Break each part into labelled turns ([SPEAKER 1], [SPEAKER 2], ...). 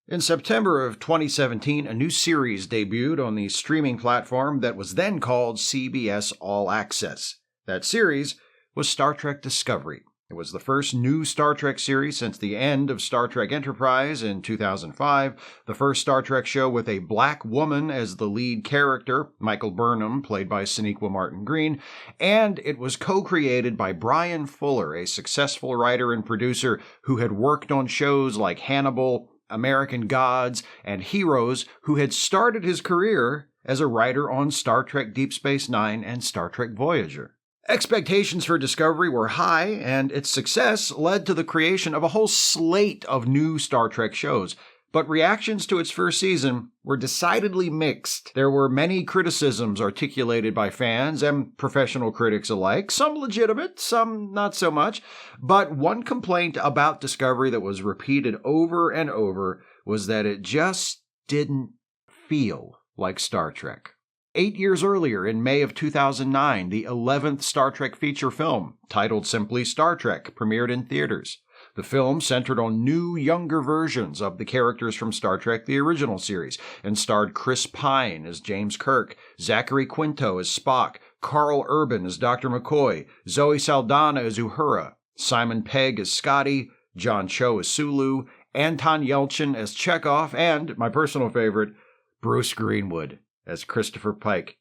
[SPEAKER 1] In September of 2017, a new series debuted on the streaming platform that was then called CBS All Access. That series was Star Trek Discovery. It was the first new Star Trek series since the end of Star Trek Enterprise in 2005, the first Star Trek show with a black woman as the lead character, Michael Burnham, played by Sonequa Martin Green, and it was co-created by Brian Fuller, a successful writer and producer who had worked on shows like Hannibal, American Gods, and Heroes, who had started his career as a writer on Star Trek Deep Space Nine and Star Trek Voyager. Expectations for Discovery were high, and its success led to the creation of a whole slate of new Star Trek shows. But reactions to its first season were decidedly mixed. There were many criticisms articulated by fans and professional critics alike, some legitimate, some not so much. But one complaint about Discovery that was repeated over and over was that it just didn't feel like Star Trek. 8 years earlier, in May of 2009, the 11th Star Trek feature film, titled simply Star Trek, premiered in theaters. The film centered on new, younger versions of the characters from Star Trek the original series, and starred Chris Pine as James Kirk, Zachary Quinto as Spock, Carl Urban as Dr. McCoy, Zoe Saldana as Uhura, Simon Pegg as Scotty, John Cho as Sulu, Anton Yelchin as Chekhov, and, my personal favorite, Bruce Greenwood as Christopher Pike.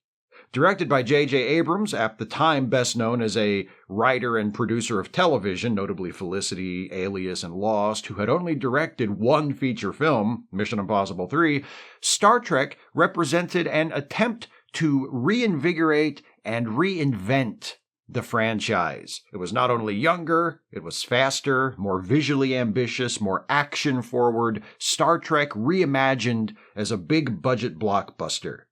[SPEAKER 1] Directed by J.J. Abrams, at the time best known as a writer and producer of television, notably Felicity, Alias, and Lost, who had only directed one feature film, Mission Impossible 3, Star Trek represented an attempt to reinvigorate and reinvent the franchise. It was not only younger, it was faster, more visually ambitious, more action-forward, Star Trek reimagined as a big-budget blockbuster.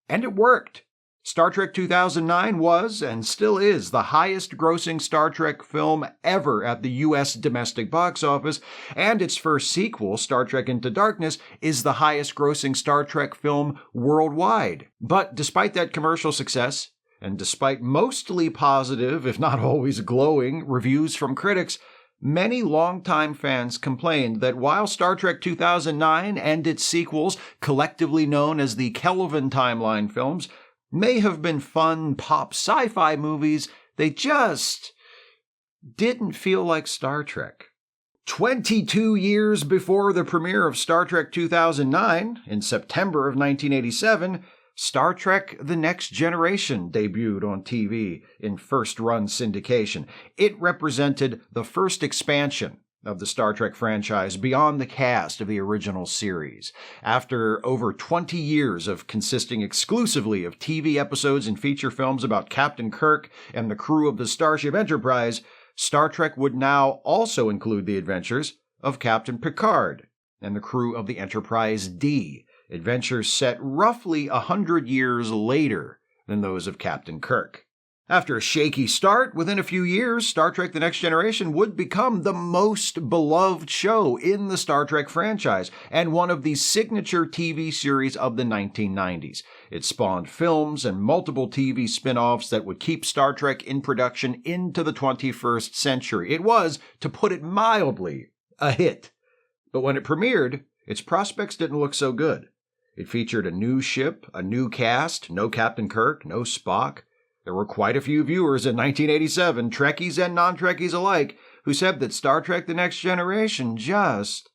[SPEAKER 1] And it worked. Star Trek 2009 was, and still is, the highest-grossing Star Trek film ever at the U.S. domestic box office, and its first sequel, Star Trek Into Darkness, is the highest-grossing Star Trek film worldwide. But despite that commercial success, and despite mostly positive, if not always glowing, reviews from critics, many longtime fans complained that while Star Trek 2009 and its sequels, collectively known as the Kelvin Timeline films, may have been fun pop sci-fi movies, they just didn't feel like Star Trek. 22 years before the premiere of Star Trek 2009, in September of 1987, Star Trek The Next Generation debuted on TV in first-run syndication. It represented the first expansion of the Star Trek franchise beyond the cast of the original series. After over 20 years of consisting exclusively of TV episodes and feature films about Captain Kirk and the crew of the Starship Enterprise, Star Trek would now also include the adventures of Captain Picard and the crew of the Enterprise D, adventures set roughly 100 years later than those of Captain Kirk. After a shaky start, within a few years, Star Trek The Next Generation would become the most beloved show in the Star Trek franchise, and one of the signature TV series of the 1990s. It spawned films and multiple TV spin-offs that would keep Star Trek in production into the 21st century. It was, to put it mildly, a hit. But when it premiered, its prospects didn't look so good. It featured a new ship, a new cast, no Captain Kirk, no Spock. There were quite a few viewers in 1987, Trekkies and non-Trekkies alike, who said that Star Trek The Next Generation just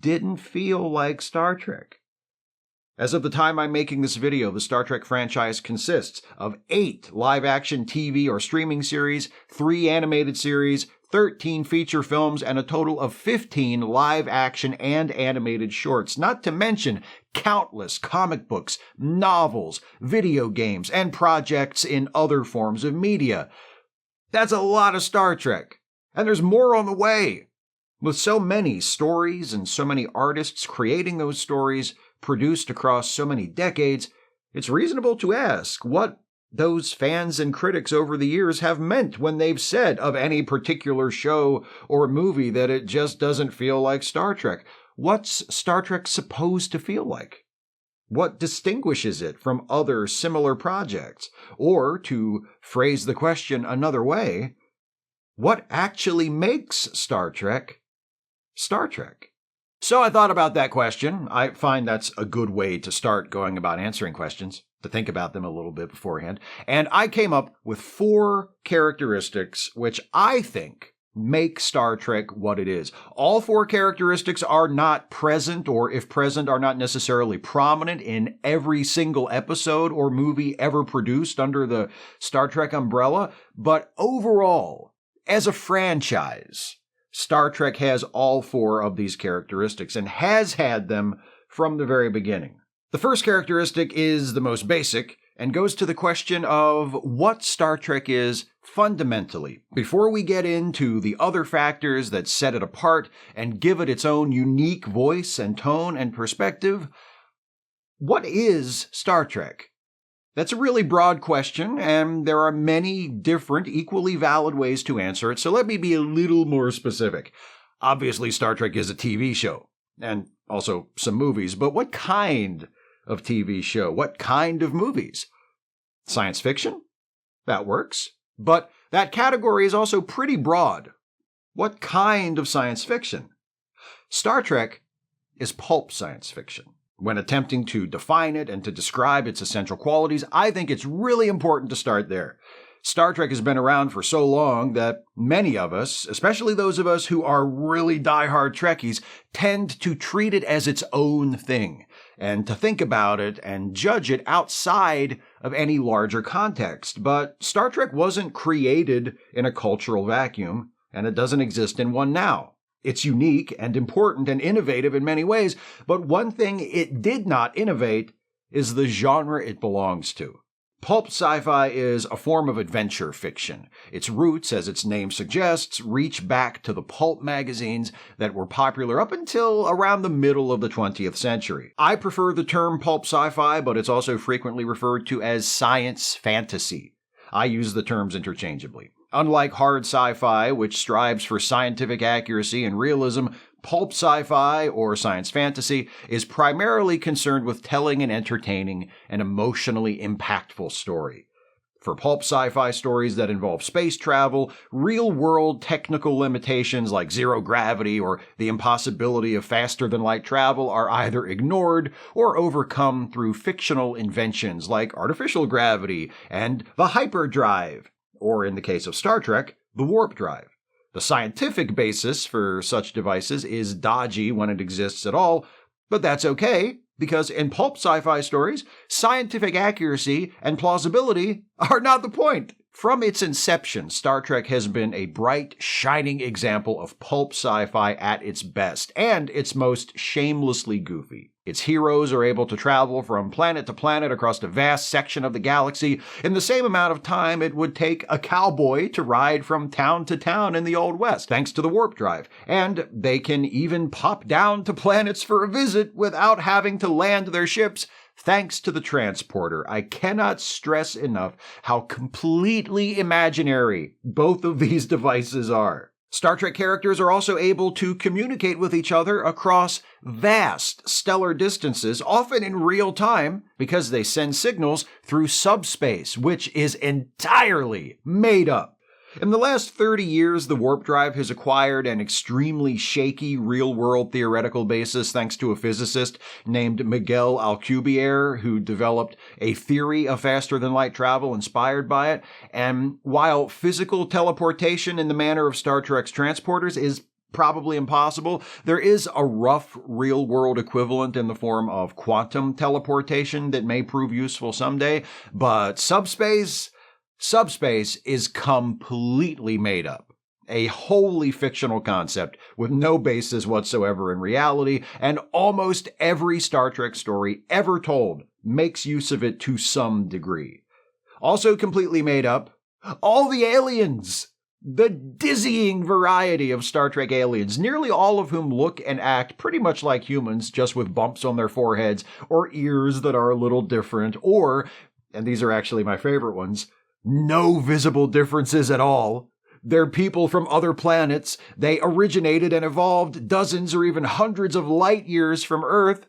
[SPEAKER 1] didn't feel like Star Trek. As of the time I'm making this video, the Star Trek franchise consists of 8 live-action TV or streaming series, 3 animated series, 13 feature films, and a total of 15 live-action and animated shorts, not to mention countless comic books, novels, video games, and projects in other forms of media. That's a lot of Star Trek, and there's more on the way. With so many stories and so many artists creating those stories, produced across so many decades, it's reasonable to ask what those fans and critics over the years have meant when they've said of any particular show or movie that it just doesn't feel like Star Trek. What's Star Trek supposed to feel like? What distinguishes it from other similar projects? Or, to phrase the question another way, what actually makes Star Trek Star Trek? So I thought about that question. I find that's a good way to start going about answering questions, to think about them a little bit beforehand. And I came up with 4 characteristics which I think make Star Trek what it is. All 4 characteristics are not present, or if present, are not necessarily prominent in every single episode or movie ever produced under the Star Trek umbrella. But overall, as a franchise, Star Trek has all 4 of these characteristics and has had them from the very beginning. The first characteristic is the most basic and goes to the question of what Star Trek is fundamentally. Before we get into the other factors that set it apart and give it its own unique voice and tone and perspective, what is Star Trek? That's a really broad question, and there are many different, equally valid ways to answer it, so let me be a little more specific. Obviously, Star Trek is a TV show, and also some movies, but what kind of TV show? What kind of movies? Science fiction? That works. But that category is also pretty broad. What kind of science fiction? Star Trek is pulp science fiction. When attempting to define it and to describe its essential qualities, I think it's really important to start there. Star Trek has been around for so long that many of us, especially those of us who are really diehard Trekkies, tend to treat it as its own thing, and to think about it and judge it outside of any larger context. But Star Trek wasn't created in a cultural vacuum, and it doesn't exist in one now. It's unique and important and innovative in many ways, but one thing it did not innovate is the genre it belongs to. Pulp sci-fi is a form of adventure fiction. Its roots, as its name suggests, reach back to the pulp magazines that were popular up until around the middle of the 20th century. I prefer the term pulp sci-fi, but it's also frequently referred to as science fantasy. I use the terms interchangeably. Unlike hard sci-fi, which strives for scientific accuracy and realism, pulp sci-fi, or science fantasy, is primarily concerned with telling and entertaining an emotionally impactful story. For pulp sci-fi stories that involve space travel, real-world technical limitations like zero gravity or the impossibility of faster-than-light travel are either ignored or overcome through fictional inventions like artificial gravity and the hyperdrive, or in the case of Star Trek, the warp drive. The scientific basis for such devices is dodgy when it exists at all, but that's okay, because in pulp sci-fi stories, scientific accuracy and plausibility are not the point. From its inception, Star Trek has been a bright, shining example of pulp sci-fi at its best, and its most shamelessly goofy. Its heroes are able to travel from planet to planet across a vast section of the galaxy in the same amount of time it would take a cowboy to ride from town to town in the Old West, thanks to the warp drive. And they can even pop down to planets for a visit without having to land their ships, thanks to the transporter. I cannot stress enough how completely imaginary both of these devices are. Star Trek characters are also able to communicate with each other across vast stellar distances, often in real time, because they send signals through subspace, which is entirely made up. In the last 30 years, the warp drive has acquired an extremely shaky real-world theoretical basis thanks to a physicist named Miguel Alcubierre, who developed a theory of faster-than-light travel inspired by it. And while physical teleportation in the manner of Star Trek's transporters is probably impossible, there is a rough real-world equivalent in the form of quantum teleportation that may prove useful someday, but subspace is completely made up. A wholly fictional concept with no basis whatsoever in reality, and almost every Star Trek story ever told makes use of it to some degree. Also completely made up, all the aliens! The dizzying variety of Star Trek aliens, nearly all of whom look and act pretty much like humans, just with bumps on their foreheads, or ears that are a little different, or, and these are actually my favorite ones, no visible differences at all. They're people from other planets. They originated and evolved dozens or even hundreds of light years from Earth.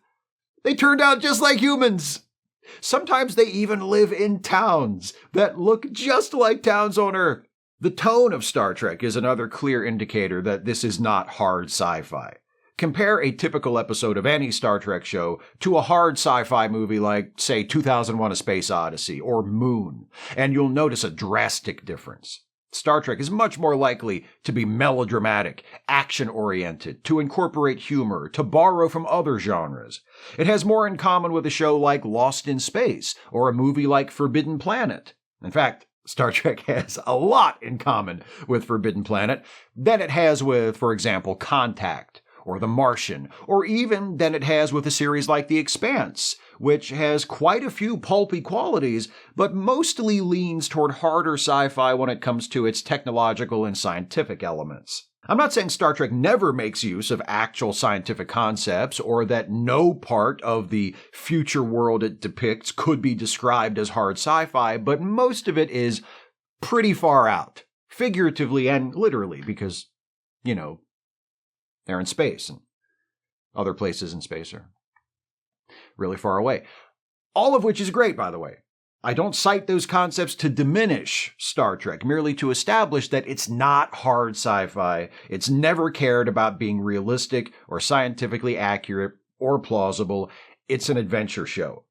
[SPEAKER 1] They turned out just like humans. Sometimes they even live in towns that look just like towns on Earth. The tone of Star Trek is another clear indicator that this is not hard sci-fi. Compare a typical episode of any Star Trek show to a hard sci-fi movie like, say, 2001: A Space Odyssey or Moon, and you'll notice a drastic difference. Star Trek is much more likely to be melodramatic, action-oriented, to incorporate humor, to borrow from other genres. It has more in common with a show like Lost in Space or a movie like Forbidden Planet. In fact, Star Trek has a lot in common with Forbidden Planet than it has with, for example, Contact or The Martian, or even than it has with a series like The Expanse, which has quite a few pulpy qualities, but mostly leans toward harder sci-fi when it comes to its technological and scientific elements. I'm not saying Star Trek never makes use of actual scientific concepts, or that no part of the future world it depicts could be described as hard sci-fi, but most of it is pretty far out, figuratively and literally, because, they're in space, and other places in space are really far away. All of which is great, by the way. I don't cite those concepts to diminish Star Trek, merely to establish that it's not hard sci-fi. It's never cared about being realistic or scientifically accurate or plausible. It's an adventure show.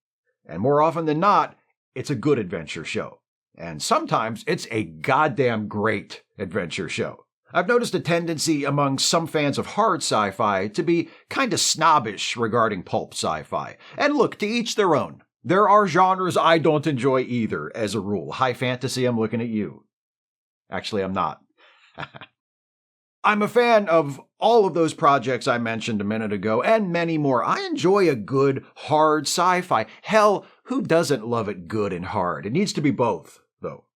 [SPEAKER 1] And more often than not, it's a good adventure show. And sometimes it's a goddamn great adventure show. I've noticed a tendency among some fans of hard sci-fi to be kind of snobbish regarding pulp sci-fi. And look, to each their own. There are genres I don't enjoy either, as a rule. High fantasy, I'm looking at you. Actually, I'm not. I'm a fan of all of those projects I mentioned a minute ago, and many more. I enjoy a good, hard sci-fi. Hell, who doesn't love it good and hard? It needs to be both, though.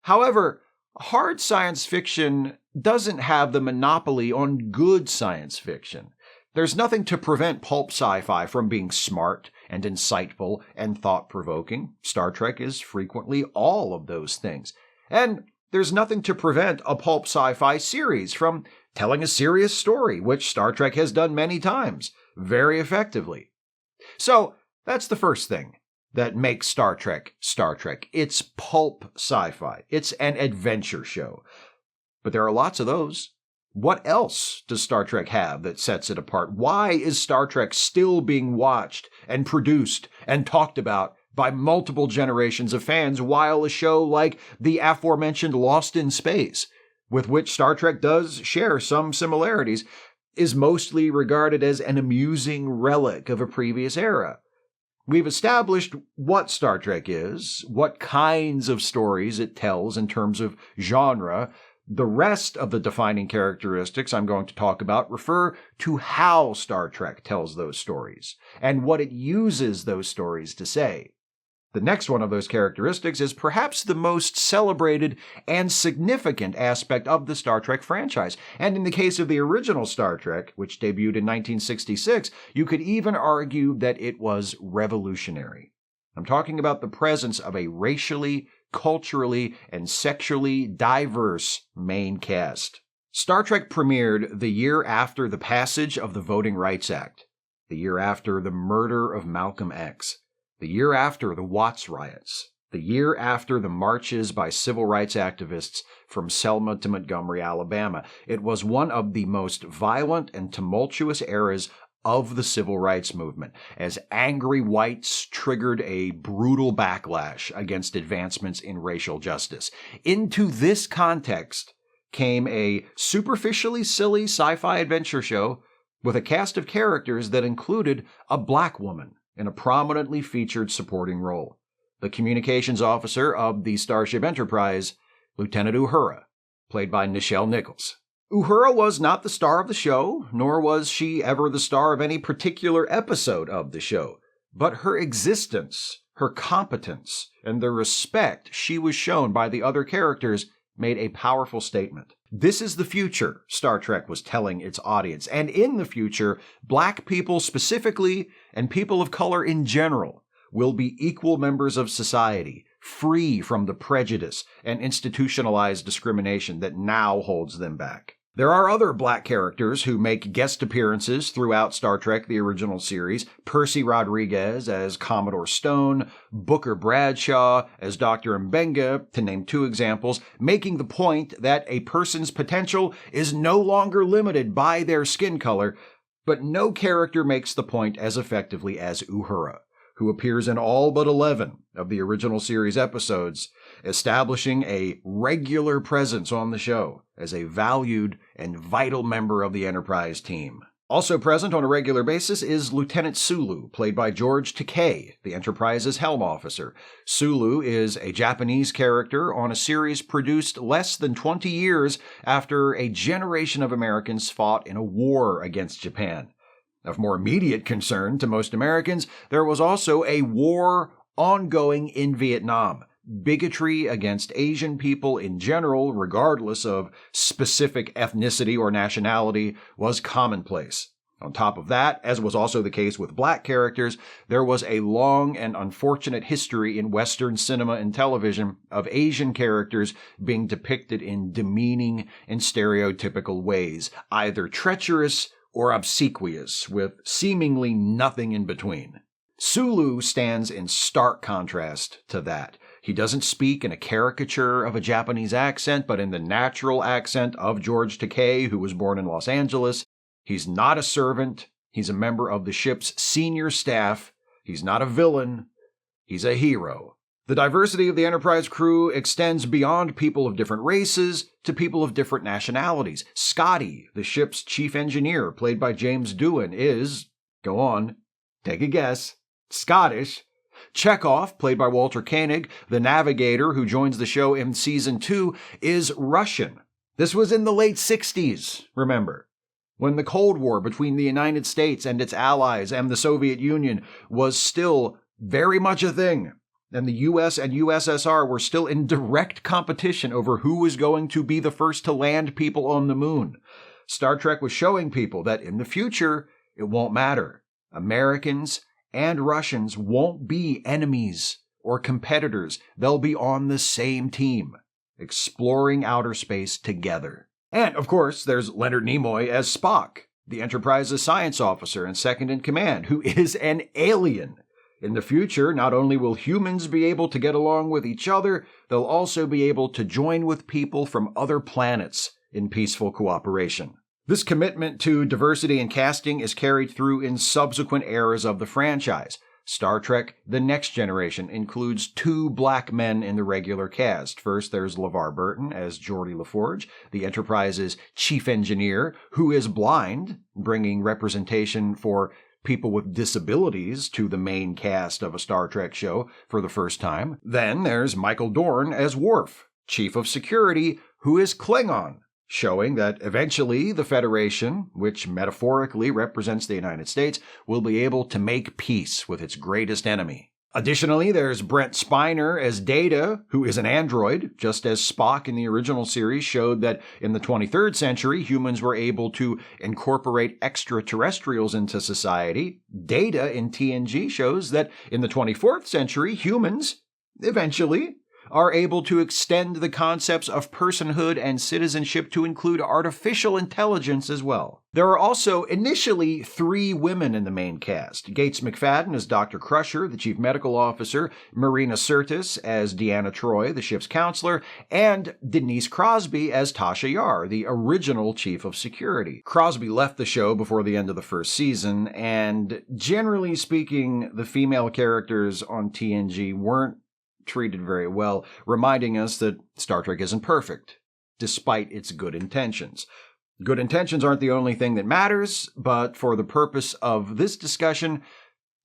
[SPEAKER 1] However, hard science fiction doesn't have the monopoly on good science fiction. There's nothing to prevent pulp sci-fi from being smart and insightful and thought-provoking. Star Trek is frequently all of those things. And there's nothing to prevent a pulp sci-fi series from telling a serious story, which Star Trek has done many times, very effectively. So, that's the first thing that makes Star Trek Star Trek. It's pulp sci-fi. It's an adventure show. But there are lots of those. What else does Star Trek have that sets it apart? Why is Star Trek still being watched and produced and talked about by multiple generations of fans, while a show like the aforementioned Lost in Space, with which Star Trek does share some similarities, is mostly regarded as an amusing relic of a previous era? We've established what Star Trek is, what kinds of stories it tells in terms of genre. The rest of the defining characteristics I'm going to talk about refer to how Star Trek tells those stories, and what it uses those stories to say. The next one of those characteristics is perhaps the most celebrated and significant aspect of the Star Trek franchise. And in the case of the original Star Trek, which debuted in 1966, you could even argue that it was revolutionary. I'm talking about the presence of a racially, culturally, and sexually diverse main cast. Star Trek premiered the year after the passage of the Voting Rights Act, the year after the murder of Malcolm X, the year after the Watts riots, the year after the marches by civil rights activists from Selma to Montgomery, Alabama. It was one of the most violent and tumultuous eras of the civil rights movement, as angry whites triggered a brutal backlash against advancements in racial justice. Into this context came a superficially silly sci-fi adventure show with a cast of characters that included a black woman in a prominently featured supporting role, the communications officer of the Starship Enterprise, Lieutenant Uhura, played by Nichelle Nichols. Uhura was not the star of the show, nor was she ever the star of any particular episode of the show, but her existence, her competence, and the respect she was shown by the other characters made a powerful statement. This is the future, Star Trek was telling its audience, and in the future, black people specifically, and people of color in general, will be equal members of society, free from the prejudice and institutionalized discrimination that now holds them back. There are other black characters who make guest appearances throughout Star Trek the original series. Percy Rodriguez as Commodore Stone, Booker Bradshaw as Dr. Mbenga, to name two examples, making the point that a person's potential is no longer limited by their skin color, But no character makes the point as effectively as Uhura, who appears in all but 11 of the original series episodes, establishing a regular presence on the show as a valued and vital member of the Enterprise team. Also present on a regular basis is Lieutenant Sulu, played by George Takei, the Enterprise's helm officer. Sulu is a Japanese character on a series produced less than 20 years after a generation of Americans fought in a war against Japan. Of more immediate concern to most Americans, there was also a war ongoing in Vietnam. Bigotry against Asian people in general, regardless of specific ethnicity or nationality, was commonplace. On top of that, as was also the case with black characters, there was a long and unfortunate history in Western cinema and television of Asian characters being depicted in demeaning and stereotypical ways, either treacherous or obsequious, with seemingly nothing in between. Sulu stands in stark contrast to that. He doesn't speak in a caricature of a Japanese accent, but in the natural accent of George Takei, who was born in Los Angeles. He's not a servant. He's a member of the ship's senior staff. He's not a villain. He's a hero. The diversity of the Enterprise crew extends beyond people of different races to people of different nationalities. Scotty, the ship's chief engineer, played by James Doohan, is, go on, take a guess, Scottish. Chekhov, played by Walter Koenig, the navigator who joins the show in Season 2, is Russian. This was in the late 60s, remember, when the Cold War between the United States and its allies and the Soviet Union was still very much a thing, and the US and USSR were still in direct competition over who was going to be the first to land people on the moon. Star Trek was showing people that in the future, it won't matter. Americans and Russians won't be enemies or competitors. They'll be on the same team, exploring outer space together. And, of course, there's Leonard Nimoy as Spock, the Enterprise's science officer and second in command, who is an alien. In the future, not only will humans be able to get along with each other, they'll also be able to join with people from other planets in peaceful cooperation. This commitment to diversity in casting is carried through in subsequent eras of the franchise. Star Trek The Next Generation includes 2 black men in the regular cast. First, there's LeVar Burton as Geordi LaForge, the Enterprise's chief engineer, who is blind, bringing representation for people with disabilities to the main cast of a Star Trek show for the first time. Then there's Michael Dorn as Worf, chief of security, who is Klingon, showing that eventually the Federation, which metaphorically represents the United States, will be able to make peace with its greatest enemy. Additionally, there's Brent Spiner as Data, who is an android, just as Spock in the original series showed that in the 23rd century, humans were able to incorporate extraterrestrials into society. Data in TNG shows that in the 24th century, humans, eventually, are able to extend the concepts of personhood and citizenship to include artificial intelligence as well. There are also initially 3 women in the main cast. Gates McFadden as Dr. Crusher, the chief medical officer, Marina Sirtis as Deanna Troi, the ship's counselor, and Denise Crosby as Tasha Yar, the original chief of security. Crosby left the show before the end of the first season, and generally speaking, the female characters on TNG weren't treated very well, reminding us that Star Trek isn't perfect, despite its good intentions. Good intentions aren't the only thing that matters, but for the purpose of this discussion,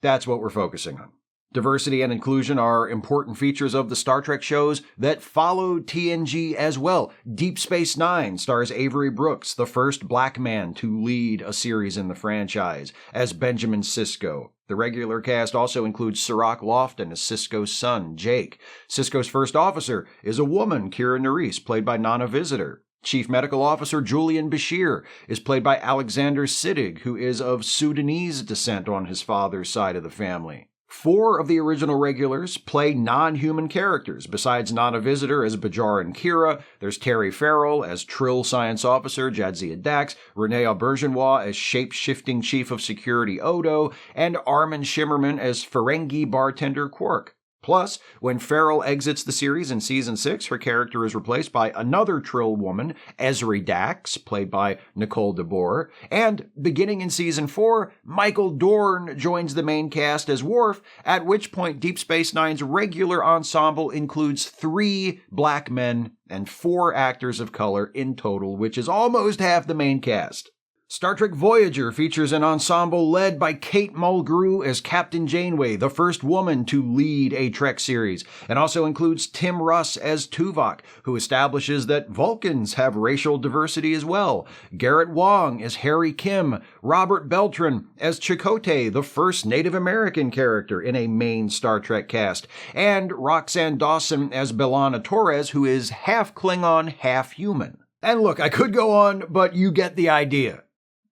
[SPEAKER 1] that's what we're focusing on. Diversity and inclusion are important features of the Star Trek shows that followed TNG as well. Deep Space Nine stars Avery Brooks, the first black man to lead a series in the franchise, as Benjamin Sisko. The regular cast also includes Sirach Lofton as Sisko's son, Jake. Sisko's first officer is a woman, Kira Nerys, played by Nana Visitor. Chief Medical Officer Julian Bashir is played by Alexander Siddig, who is of Sudanese descent on his father's side of the family. 4 of the original regulars play non-human characters. Besides Nana Visitor as Bajar and Kira, there's Terry Farrell as Trill Science Officer Jadzia Dax, Renee Aubergenois as Shape-Shifting Chief of Security Odo, and Armin Shimmerman as Ferengi Bartender Quark. Plus, when Farrell exits the series in Season 6, her character is replaced by another Trill woman, Ezri Dax, played by Nicole DeBoer. And beginning in Season 4, Michael Dorn joins the main cast as Worf, at which point Deep Space Nine's regular ensemble includes 3 black men and 4 actors of color in total, which is almost half the main cast. Star Trek Voyager features an ensemble led by Kate Mulgrew as Captain Janeway, the first woman to lead a Trek series, and also includes Tim Russ as Tuvok, who establishes that Vulcans have racial diversity as well, Garrett Wang as Harry Kim, Robert Beltran as Chakotay, the first Native American character in a main Star Trek cast, and Roxanne Dawson as B'Elanna Torres, who is half Klingon, half human. And look, I could go on, but you get the idea.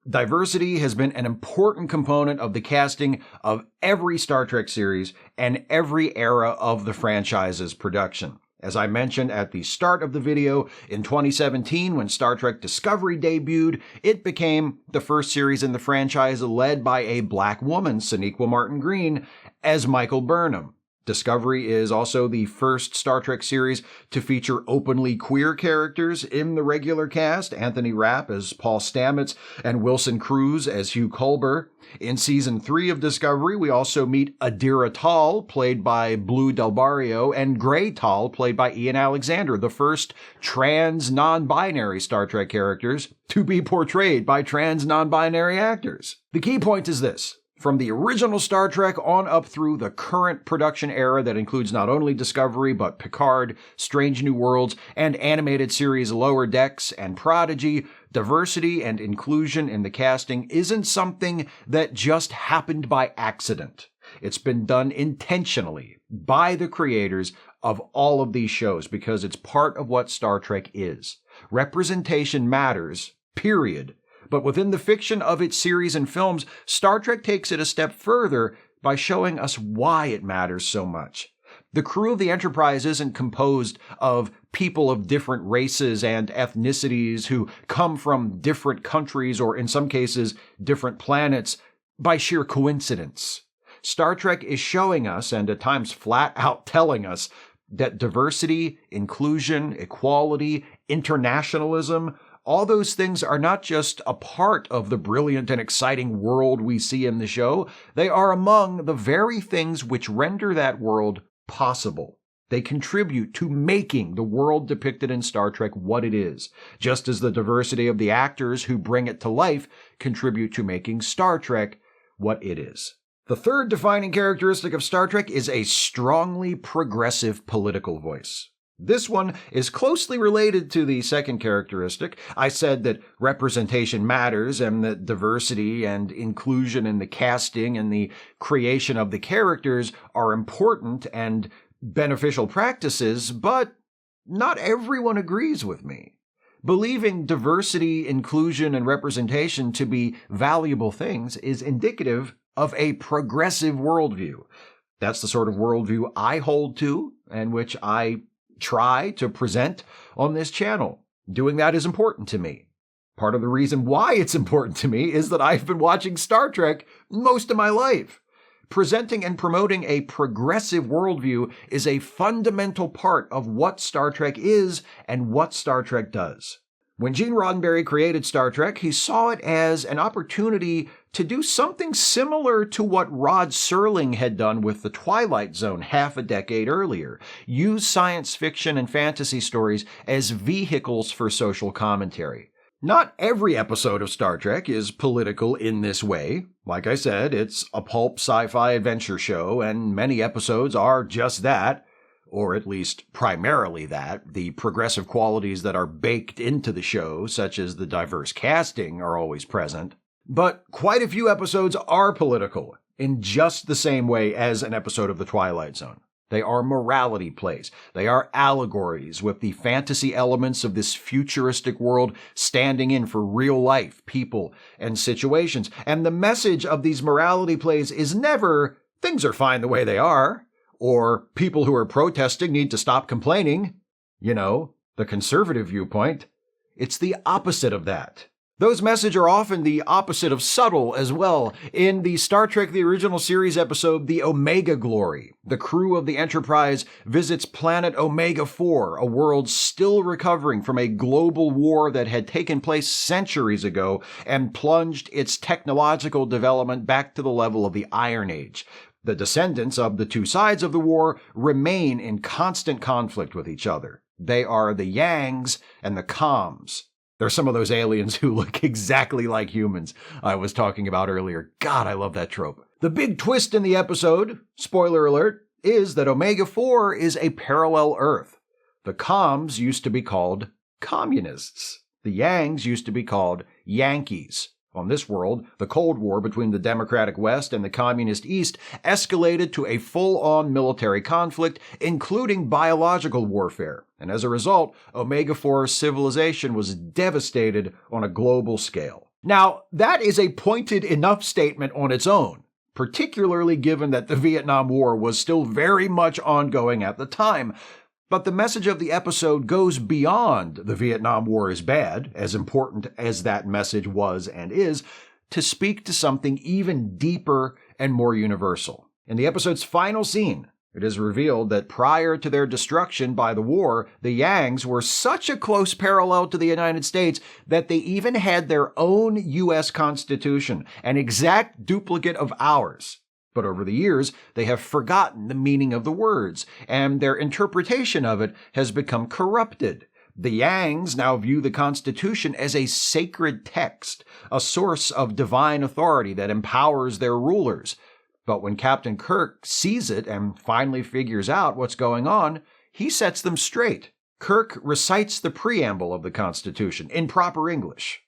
[SPEAKER 1] Diversity has been an important component of the casting of every Star Trek series and every era of the franchise's production. As I mentioned at the start of the video, in 2017, when Star Trek Discovery debuted, it became the first series in the franchise led by a black woman, Sonequa Martin Green, as Michael Burnham. Discovery is also the first Star Trek series to feature openly queer characters in the regular cast, Anthony Rapp as Paul Stamets and Wilson Cruz as Hugh Culber. In Season 3 of Discovery, we also meet Adira Tal, played by Blue Del Barrio, and Gray Tal, played by Ian Alexander, the first trans non-binary Star Trek characters to be portrayed by trans non-binary actors. The key point is this. From the original Star Trek on up through the current production era that includes not only Discovery, but Picard, Strange New Worlds, and animated series Lower Decks and Prodigy, diversity and inclusion in the casting isn't something that just happened by accident. It's been done intentionally by the creators of all of these shows because it's part of what Star Trek is. Representation matters, period. But within the fiction of its series and films, Star Trek takes it a step further by showing us why it matters so much. The crew of the Enterprise isn't composed of people of different races and ethnicities who come from different countries or, in some cases, different planets by sheer coincidence. Star Trek is showing us, and at times flat out telling us, that diversity, inclusion, equality, internationalism, all those things are not just a part of the brilliant and exciting world we see in the show, they are among the very things which render that world possible. They contribute to making the world depicted in Star Trek what it is, just as the diversity of the actors who bring it to life contribute to making Star Trek what it is. The third defining characteristic of Star Trek is a strongly progressive political voice. This one is closely related to the second characteristic. I said that representation matters and that diversity and inclusion in the casting and the creation of the characters are important and beneficial practices, but not everyone agrees with me. Believing diversity, inclusion, and representation to be valuable things is indicative of a progressive worldview. That's the sort of worldview I hold to and which I try to present on this channel. Doing that is important to me. Part of the reason why it's important to me is that I've been watching Star Trek most of my life. Presenting and promoting a progressive worldview is a fundamental part of what Star Trek is and what Star Trek does. When Gene Roddenberry created Star Trek, he saw it as an opportunity to do something similar to what Rod Serling had done with The Twilight Zone half a decade earlier. Use science fiction and fantasy stories as vehicles for social commentary. Not every episode of Star Trek is political in this way. Like I said, it's a pulp sci-fi adventure show, and many episodes are just that. Or at least primarily that. The progressive qualities that are baked into the show, such as the diverse casting, are always present. But quite a few episodes are political, in just the same way as an episode of The Twilight Zone. They are morality plays. They are allegories with the fantasy elements of this futuristic world standing in for real life, people, and situations. And the message of these morality plays is never, things are fine the way they are. Or people who are protesting need to stop complaining. You know, the conservative viewpoint. It's the opposite of that. Those messages are often the opposite of subtle as well. In the Star Trek The Original Series episode, The Omega Glory, the crew of the Enterprise visits planet Omega-4, a world still recovering from a global war that had taken place centuries ago and plunged its technological development back to the level of the Iron Age. The descendants of the two sides of the war remain in constant conflict with each other. They are the Yangs and the Coms. They're some of those aliens who look exactly like humans I was talking about earlier. God, I love that trope. The big twist in the episode, spoiler alert, is that Omega-4 is a parallel Earth. The Coms used to be called communists. The Yangs used to be called Yankees. On this world, the Cold War between the Democratic West and the Communist East escalated to a full-on military conflict, including biological warfare. And as a result, Omega-4's civilization was devastated on a global scale. Now, that is a pointed enough statement on its own, particularly given that the Vietnam War was still very much ongoing at the time. But the message of the episode goes beyond the Vietnam War is bad, as important as that message was and is, to speak to something even deeper and more universal. In the episode's final scene, it is revealed that prior to their destruction by the war, the Yangs were such a close parallel to the United States that they even had their own U.S. Constitution, an exact duplicate of ours. But over the years, they have forgotten the meaning of the words, and their interpretation of it has become corrupted. The Yangs now view the Constitution as a sacred text, a source of divine authority that empowers their rulers. But when Captain Kirk sees it and finally figures out what's going on, he sets them straight. Kirk recites the preamble of the Constitution in proper English.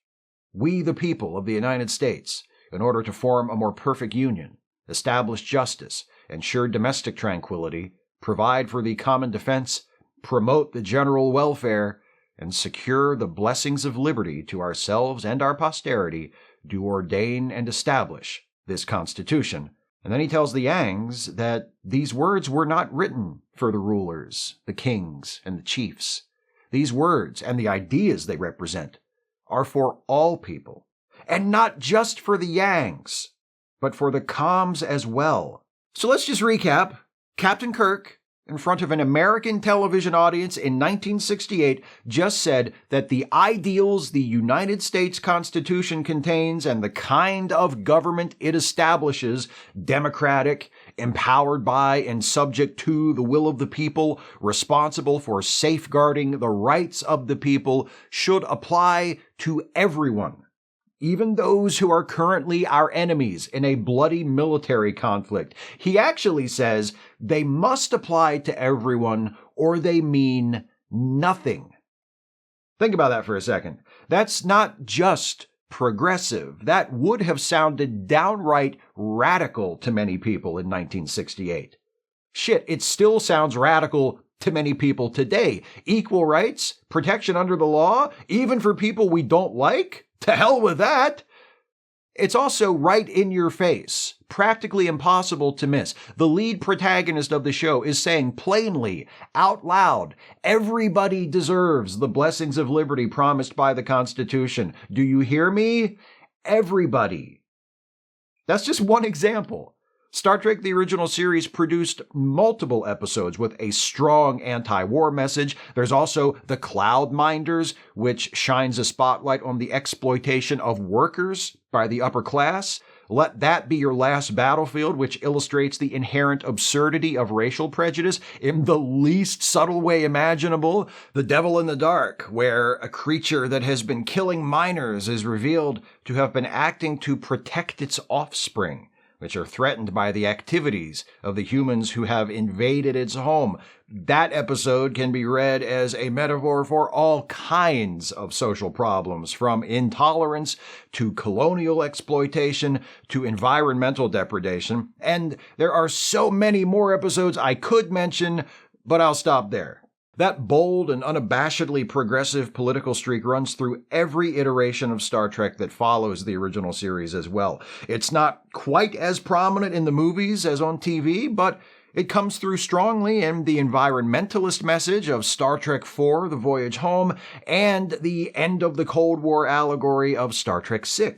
[SPEAKER 1] We, the people of the United States, in order to form a more perfect union, establish justice, ensure domestic tranquility, provide for the common defense, promote the general welfare, and secure the blessings of liberty to ourselves and our posterity, do ordain and establish this Constitution. And then he tells the Yangs that these words were not written for the rulers, the kings, and the chiefs. These words and the ideas they represent are for all people, and not just for the Yangs, but for the Coms as well. So let's just recap. Captain Kirk, in front of an American television audience in 1968, just said that the ideals the United States Constitution contains and the kind of government it establishes, democratic, empowered by and subject to the will of the people, responsible for safeguarding the rights of the people, should apply to everyone, even those who are currently our enemies in a bloody military conflict. He actually says they must apply to everyone or they mean nothing. Think about that for a second. That's not just progressive. That would have sounded downright radical to many people in 1968. Shit, it still sounds radical to many people today. Equal rights, protection under the law, even for people we don't like? To hell with that! It's also right in your face, practically impossible to miss. The lead protagonist of the show is saying plainly, out loud, everybody deserves the blessings of liberty promised by the Constitution. Do you hear me? Everybody. That's just one example. Star Trek The Original Series produced multiple episodes with a strong anti-war message. There's also The Cloud Minders, which shines a spotlight on the exploitation of workers by the upper class. Let That Be Your Last Battlefield, which illustrates the inherent absurdity of racial prejudice in the least subtle way imaginable. The Devil in the Dark, where a creature that has been killing minors is revealed to have been acting to protect its offspring, which are threatened by the activities of the humans who have invaded its home. That episode can be read as a metaphor for all kinds of social problems, from intolerance to colonial exploitation to environmental depredation. And there are so many more episodes I could mention, but I'll stop there. That bold and unabashedly progressive political streak runs through every iteration of Star Trek that follows the original series as well. It's not quite as prominent in the movies as on TV, but It comes through strongly in the environmentalist message of Star Trek IV, The Voyage Home, and the end of the Cold War allegory of Star Trek VI.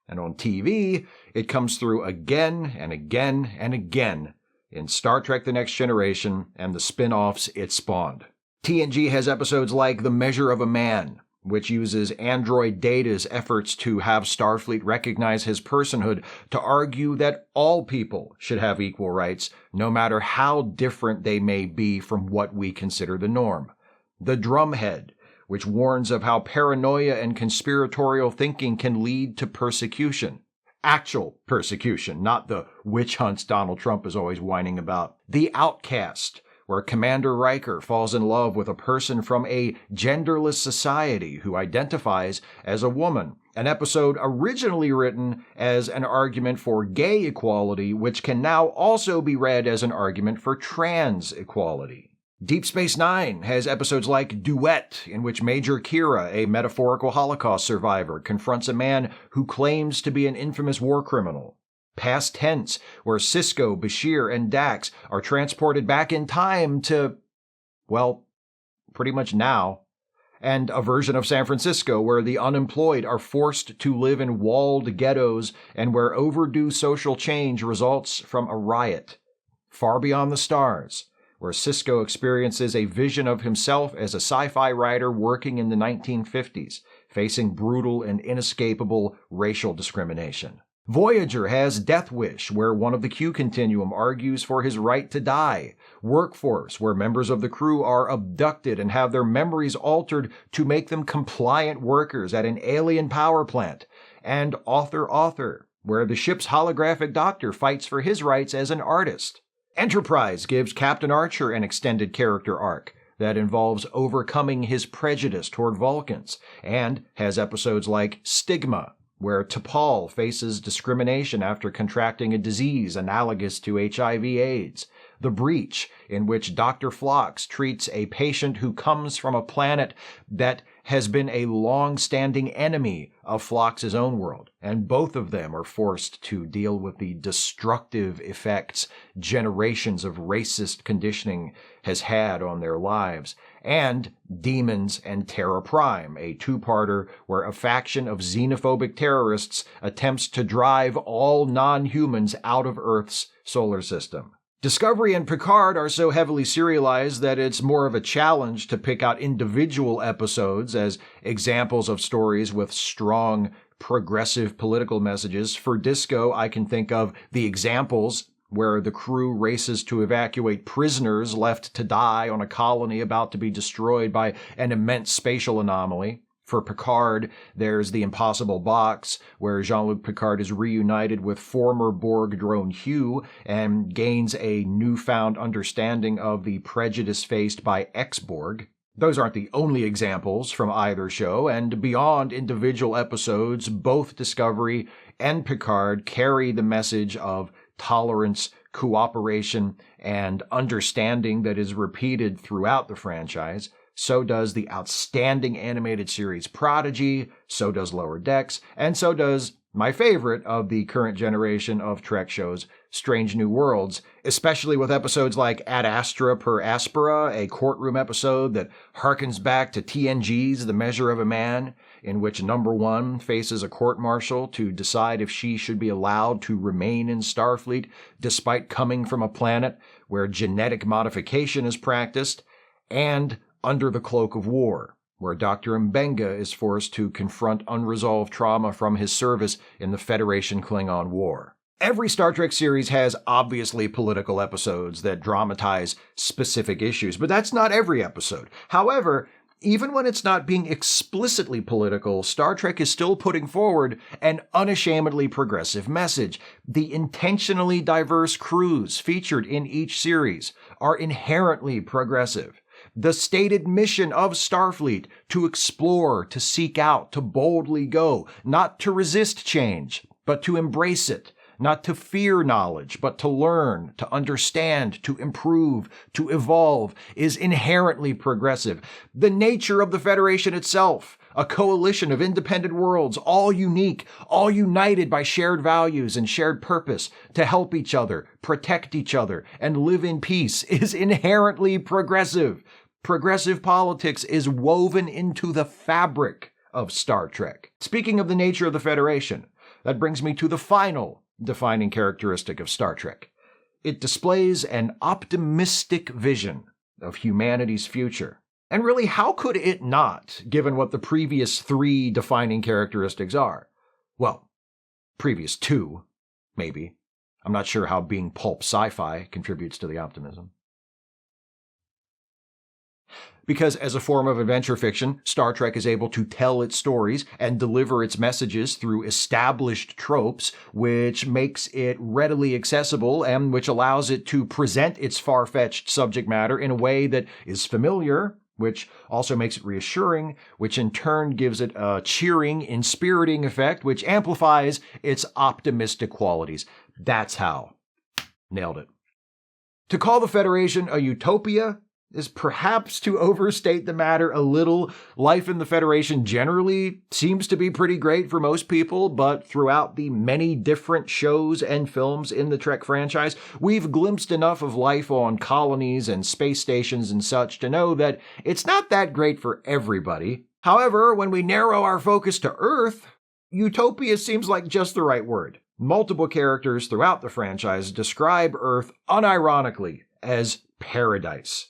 [SPEAKER 1] And on TV, it comes through again and again and again in Star Trek The Next Generation and the spin-offs it spawned. TNG has episodes like The Measure of a Man, which uses android Data's efforts to have Starfleet recognize his personhood to argue that all people should have equal rights, no matter how different they may be from what we consider the norm. The Drumhead, which warns of how paranoia and conspiratorial thinking can lead to persecution. Actual persecution, not the witch hunts Donald Trump is always whining about. The Outcast, where Commander Riker falls in love with a person from a genderless society who identifies as a woman, an episode originally written as an argument for gay equality, which can now also be read as an argument for trans equality. Deep Space Nine has episodes like Duet, in which Major Kira, a metaphorical Holocaust survivor, confronts a man who claims to be an infamous war criminal. Past Tense, where Sisko, Bashir, and Dax are transported back in time to, well, pretty much now. And a version of San Francisco where the unemployed are forced to live in walled ghettos and where overdue social change results from a riot. Far Beyond the Stars, where Sisko experiences a vision of himself as a sci-fi writer working in the 1950s, facing brutal and inescapable racial discrimination. Voyager has Death Wish, where one of the Q continuum argues for his right to die. Workforce, where members of the crew are abducted and have their memories altered to make them compliant workers at an alien power plant. And Author, where the ship's holographic doctor fights for his rights as an artist. Enterprise gives Captain Archer an extended character arc that involves overcoming his prejudice toward Vulcans, and has episodes like Stigma, where T'Pol faces discrimination after contracting a disease analogous to HIV/AIDS. The Breach, in which Dr. Phlox treats a patient who comes from a planet that has been a long-standing enemy of Phlox's own world, and both of them are forced to deal with the destructive effects generations of racist conditioning has had on their lives. And Demons and Terra Prime, a two-parter where a faction of xenophobic terrorists attempts to drive all non-humans out of Earth's solar system. Discovery and Picard are so heavily serialized that it's more of a challenge to pick out individual episodes as examples of stories with strong, progressive political messages. For Disco, I can think of The Examples, where the crew races to evacuate prisoners left to die on a colony about to be destroyed by an immense spatial anomaly. For Picard, there's The Impossible Box, where Jean-Luc Picard is reunited with former Borg drone Hugh and gains a newfound understanding of the prejudice faced by ex-Borg. Those aren't the only examples from either show, and beyond individual episodes, both Discovery and Picard carry the message of tolerance, cooperation, and understanding that is repeated throughout the franchise. So does the outstanding animated series Prodigy, so does Lower Decks, and so does my favorite of the current generation of Trek shows, Strange New Worlds, especially with episodes like Ad Astra per Aspera, a courtroom episode that harkens back to TNG's The Measure of a Man, in which Number One faces a court-martial to decide if she should be allowed to remain in Starfleet despite coming from a planet where genetic modification is practiced, and Under the Cloak of War, where Dr. Mbenga is forced to confront unresolved trauma from his service in the Federation-Klingon War. Every Star Trek series has obviously political episodes that dramatize specific issues, but that's not every episode. However, even when it's not being explicitly political, Star Trek is still putting forward an unashamedly progressive message. The intentionally diverse crews featured in each series are inherently progressive. The stated mission of Starfleet, to explore, to seek out, to boldly go, not to resist change, but to embrace it, not to fear knowledge, but to learn, to understand, to improve, to evolve, is inherently progressive. The nature of the Federation itself, A coalition of independent worlds, all unique, all united by shared values and shared purpose to help each other, protect each other, and live in peace is inherently progressive. Progressive politics is woven into the fabric of Star Trek. Speaking of the nature of the Federation, that brings me to the final defining characteristic of Star Trek. It displays an optimistic vision of humanity's future. And really, how could it not, given what the previous 3 defining characteristics are? Well, previous 2, maybe. I'm not sure how being pulp sci-fi contributes to the optimism. Because as a form of adventure fiction, Star Trek is able to tell its stories and deliver its messages through established tropes, which makes it readily accessible and which allows it to present its far-fetched subject matter in a way that is familiar, which also makes it reassuring, which in turn gives it a cheering, inspiriting effect, which amplifies its optimistic qualities. That's how. Nailed it. To call the Federation a utopia is perhaps to overstate the matter a little. Life in the Federation generally seems to be pretty great for most people, but throughout the many different shows and films in the Trek franchise, we've glimpsed enough of life on colonies and space stations and such to know that it's not that great for everybody. However, when we narrow our focus to Earth, utopia seems like just the right word. Multiple characters throughout the franchise describe Earth unironically as paradise.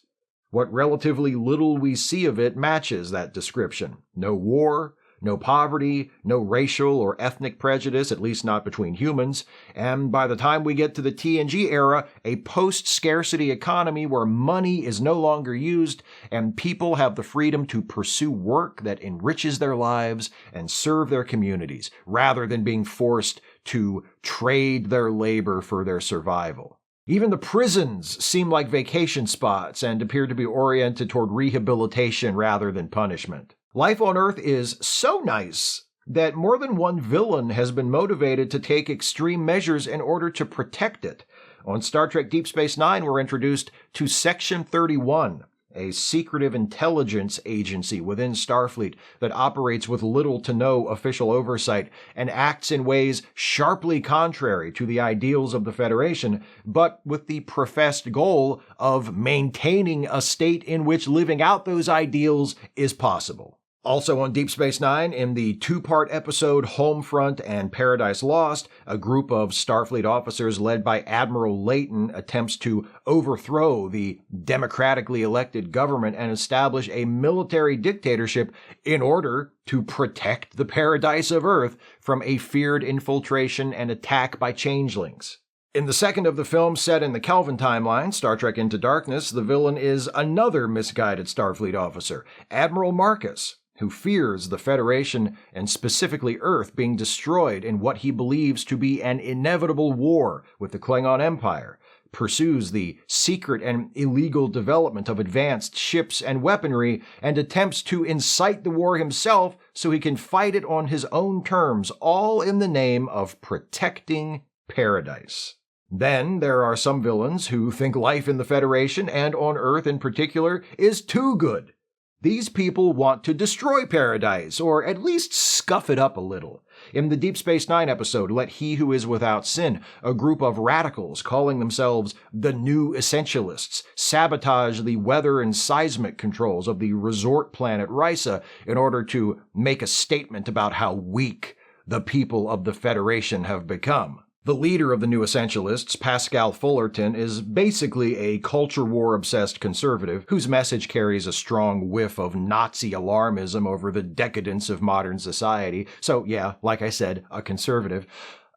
[SPEAKER 1] What relatively little we see of it matches that description. No war, no poverty, no racial or ethnic prejudice, at least not between humans, and by the time we get to the TNG era, a post-scarcity economy where money is no longer used and people have the freedom to pursue work that enriches their lives and serve their communities, rather than being forced to trade their labor for their survival. Even the prisons seem like vacation spots and appear to be oriented toward rehabilitation rather than punishment. Life on Earth is so nice that more than one villain has been motivated to take extreme measures in order to protect it. On Star Trek Deep Space Nine, we're introduced to Section 31, a secretive intelligence agency within Starfleet that operates with little to no official oversight and acts in ways sharply contrary to the ideals of the Federation, but with the professed goal of maintaining a state in which living out those ideals is possible. Also on Deep Space Nine, in the 2-part episode Homefront and Paradise Lost, a group of Starfleet officers led by Admiral Layton attempts to overthrow the democratically elected government and establish a military dictatorship in order to protect the paradise of Earth from a feared infiltration and attack by changelings. In the second of the films set in the Kelvin timeline, Star Trek Into Darkness, the villain is another misguided Starfleet officer, Admiral Marcus, who fears the Federation and specifically Earth being destroyed in what he believes to be an inevitable war with the Klingon Empire, pursues the secret and illegal development of advanced ships and weaponry, and attempts to incite the war himself so he can fight it on his own terms, all in the name of protecting paradise. Then there are some villains who think life in the Federation, and on Earth in particular, is too good. These people want to destroy paradise, or at least scuff it up a little. In the Deep Space Nine episode, Let He Who Is Without Sin, a group of radicals calling themselves the New Essentialists sabotage the weather and seismic controls of the resort planet Risa in order to make a statement about how weak the people of the Federation have become. The leader of the New Essentialists, Pascal Fullerton, is basically a culture war-obsessed conservative whose message carries a strong whiff of Nazi alarmism over the decadence of modern society. So yeah, like I said, a conservative.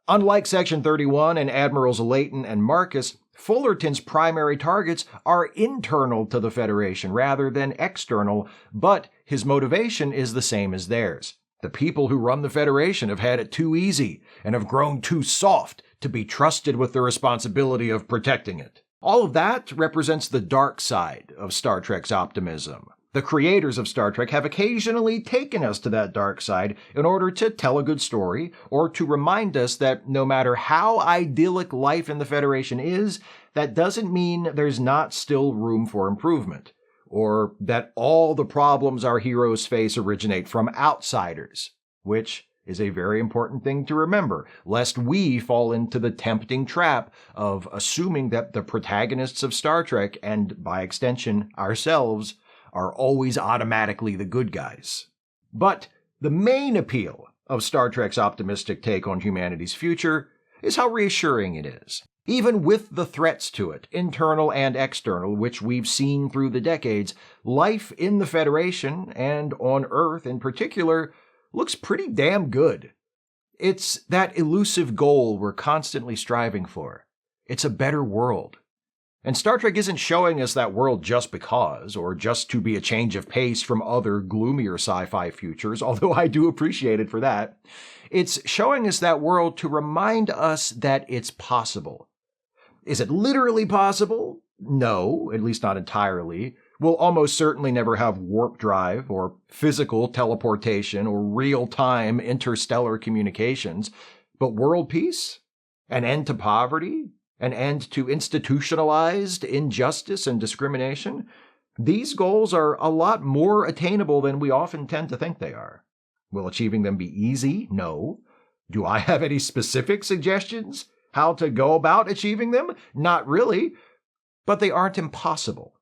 [SPEAKER 1] Unlike Section 31 and Admirals Layton and Marcus, Fullerton's primary targets are internal to the Federation rather than external, but his motivation is the same as theirs. The people who run the Federation have had it too easy and have grown too soft to be trusted with the responsibility of protecting it. All of that represents the dark side of Star Trek's optimism. The creators of Star Trek have occasionally taken us to that dark side in order to tell a good story or to remind us that no matter how idyllic life in the Federation is, that doesn't mean there's not still room for improvement. or that all the problems our heroes face originate from outsiders, which is a very important thing to remember, lest we fall into the tempting trap of assuming that the protagonists of Star Trek, and by extension ourselves, are always automatically the good guys. But the main appeal of Star Trek's optimistic take on humanity's future is how reassuring it is. Even with the threats to it, internal and external, which we've seen through the decades, life in the Federation, and on Earth in particular, looks pretty damn good. It's that elusive goal we're constantly striving for. It's a better world. And Star Trek isn't showing us that world just because, or just to be a change of pace from other gloomier sci-fi futures, although I do appreciate it for that. It's showing us that world to remind us that it's possible. Is it literally possible? No, at least not entirely. We'll almost certainly never have warp drive, or physical teleportation, or real-time interstellar communications. But world peace? An end to poverty? An end to institutionalized injustice and discrimination? These goals are a lot more attainable than we often tend to think they are. Will achieving them be easy? No. Do I have any specific suggestions how to go about achieving them? Not really. But they aren't impossible.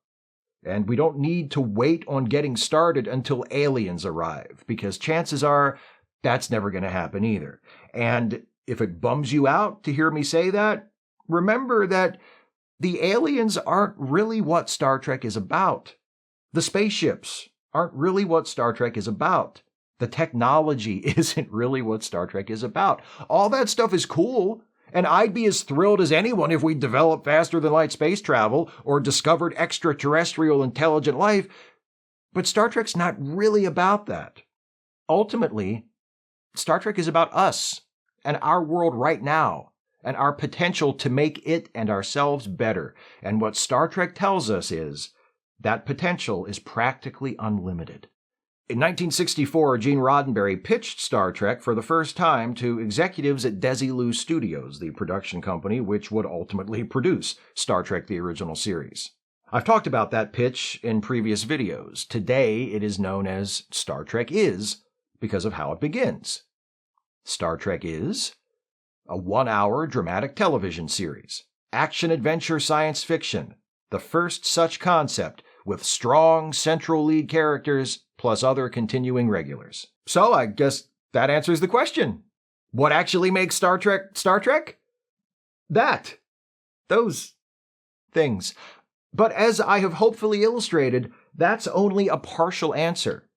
[SPEAKER 1] And we don't need to wait on getting started until aliens arrive, because chances are that's never going to happen either. And if it bums you out to hear me say that, remember that the aliens aren't really what Star Trek is about. The spaceships aren't really what Star Trek is about. The technology isn't really what Star Trek is about. All that stuff is cool, and I'd be as thrilled as anyone if we developed faster-than-light space travel or discovered extraterrestrial intelligent life, but Star Trek's not really about that. Ultimately, Star Trek is about us and our world right now, and our potential to make it and ourselves better. And what Star Trek tells us is that potential is practically unlimited. In 1964, Gene Roddenberry pitched Star Trek for the first time to executives at Desilu Studios, the production company which would ultimately produce Star Trek: The Original Series. I've talked about that pitch in previous videos. Today, it is known as Star Trek Is because of how it begins. Star Trek is a 1-hour dramatic television series, action-adventure science fiction, the first such concept with strong central lead characters plus other continuing regulars. So I guess that answers the question. What actually makes Star Trek Star Trek? Those things. But as I have hopefully illustrated, that's only a partial answer.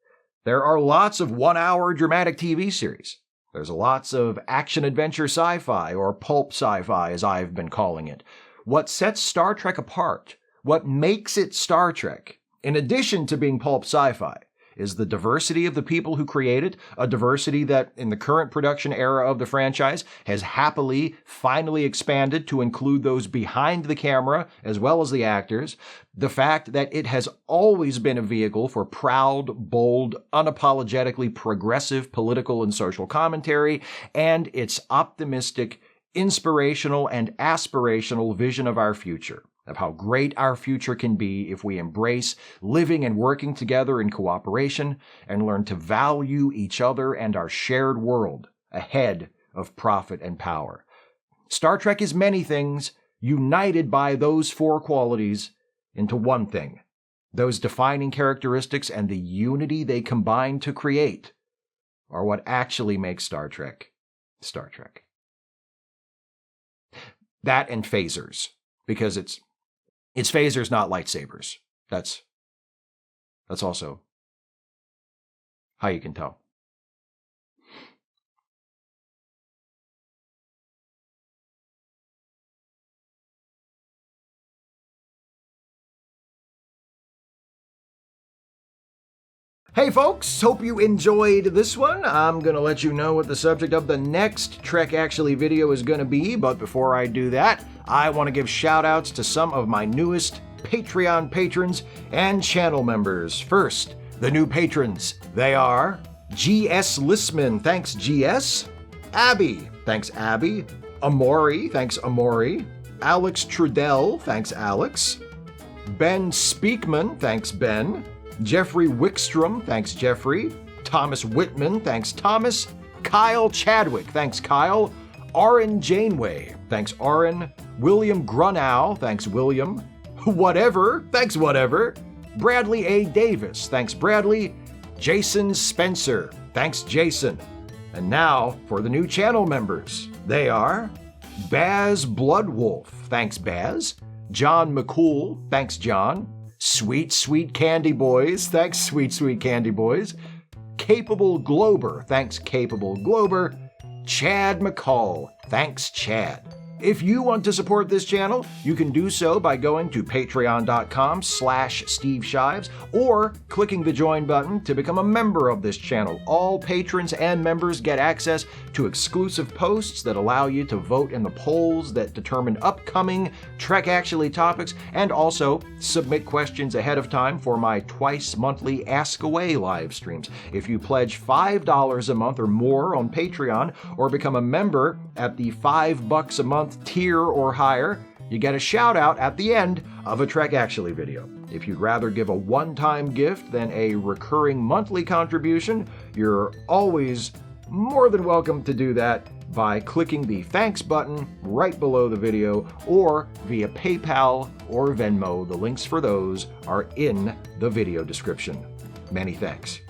[SPEAKER 1] There are lots of 1-hour dramatic TV series. There's lots of action-adventure sci-fi, or pulp sci-fi as I've been calling it. What sets Star Trek apart, what makes it Star Trek, in addition to being pulp sci-fi, is the diversity of the people who create it, a diversity that, in the current production era of the franchise, has happily, finally expanded to include those behind the camera as well as the actors, the fact that it has always been a vehicle for proud, bold, unapologetically progressive political and social commentary, and its optimistic, inspirational, and aspirational vision of our future, of how great our future can be if we embrace living and working together in cooperation and learn to value each other and our shared world ahead of profit and power. Star Trek is many things, united by those 4 qualities into one thing. Those defining characteristics and the unity they combine to create are what actually makes Star Trek Star Trek. That and phasers, because it's phasers, not lightsabers. That's also how you can tell. Hey folks, hope you enjoyed this one. I'm going to let you know what the subject of the next Trek Actually video is going to be, but before I do that, I want to give shoutouts to some of my newest Patreon patrons and channel members. First, the new patrons. They are G.S. Lissman, thanks G.S. Abby, thanks Abby. Amori, thanks Amori. Alex Trudell, thanks Alex. Ben Speakman, thanks Ben. Jeffrey Wickstrom, thanks Jeffrey. Thomas Whitman, thanks Thomas. Kyle Chadwick, thanks Kyle. Aaron Janeway, thanks Aaron. William Grunow, thanks William. Whatever, thanks Whatever. Bradley A. Davis, thanks Bradley. Jason Spencer, thanks Jason. And now for the new channel members. They are Baz Bloodwolf, thanks Baz. John McCool, thanks John. Sweet Sweet Candy Boys, thanks Sweet Sweet Candy Boys. Capable Glober, thanks Capable Glober. Chad McCall, thanks Chad. If you want to support this channel, you can do so by going to patreon.com/Steve Shives or clicking the join button to become a member of this channel. All patrons and members get access to exclusive posts that allow you to vote in the polls that determine upcoming Trek Actually topics, and also submit questions ahead of time for my twice monthly Ask Away live streams. If you pledge $5 a month or more on Patreon, or become a member at the $5 a month tier or higher, you get a shout out at the end of a Trek Actually video. If you'd rather give a one-time gift than a recurring monthly contribution, you're always more than welcome to do that by clicking the thanks button right below the video, or via PayPal or Venmo. The links for those are in the video description. Many thanks.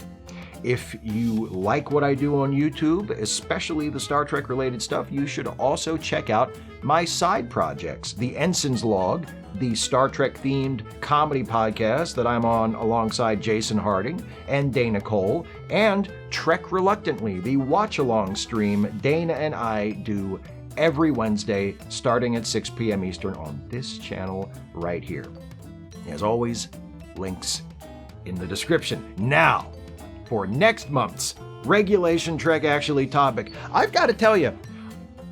[SPEAKER 1] If you like what I do on YouTube, especially the Star Trek related stuff, you should also check out my side projects, the Ensign's Log, the Star Trek themed comedy podcast that I'm on alongside Jason Harding and Dana Cole, and Trek Reluctantly, the watch-along stream Dana and I do every Wednesday starting at 6 p.m. Eastern on this channel right here. As always, links in the description. Now, for next month's Regulation Trek Actually topic, I've got to tell you,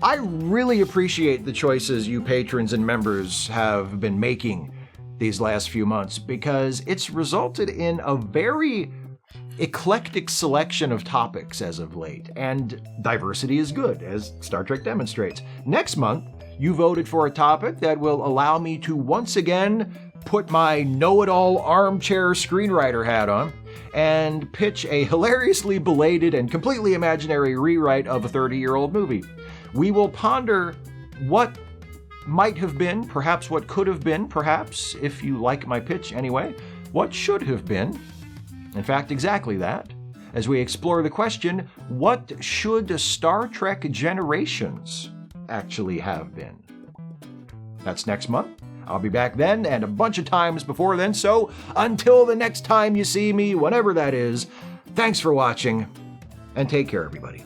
[SPEAKER 1] I really appreciate the choices you patrons and members have been making these last few months, because it's resulted in a very eclectic selection of topics as of late, and diversity is good, as Star Trek demonstrates. Next month, you voted for a topic that will allow me to once again put my know-it-all armchair screenwriter hat on and pitch a hilariously belated and completely imaginary rewrite of a 30-year-old movie. We will ponder what might have been, perhaps what could have been, perhaps, if you like my pitch anyway, what should have been. In fact, exactly that, as we explore the question, what should Star Trek Generations actually have been? That's next month. I'll be back then and a bunch of times before then, so until the next time you see me, whenever that is, thanks for watching, and take care, everybody.